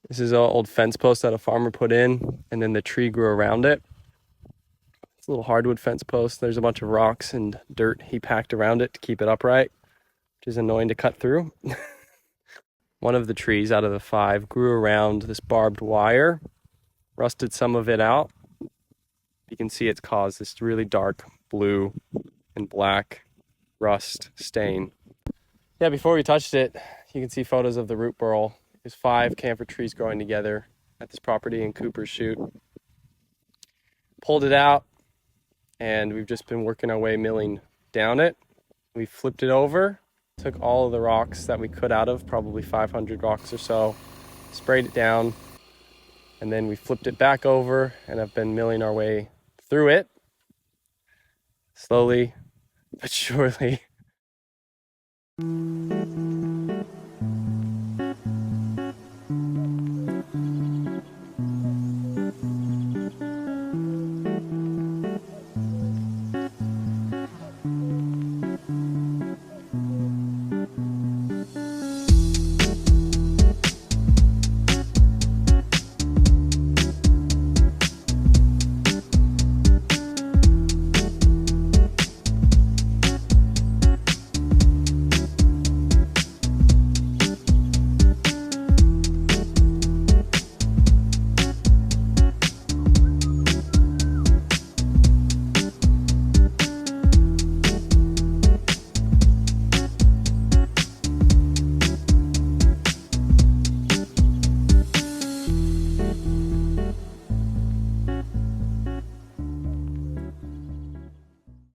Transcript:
This is an old fence post that a farmer put in, and then the tree grew around it. It's a little hardwood fence post. There's a bunch of rocks and dirt he packed around it to keep it upright, which is annoying to cut through. One of the trees out of the 5 grew around this barbed wire, rusted some of it out. You can see it's caused this really dark blue and black rust stain. Yeah, before we touched it, you can see photos of the root burl. There's 5 camphor trees growing together at this property in Cooper's Chute. Pulled it out, and we've just been working our way milling down it. We flipped it over, took all of the rocks that we could out of, probably 500 rocks or so, sprayed it down, and then we flipped it back over, and have been milling our way through it, slowly but surely.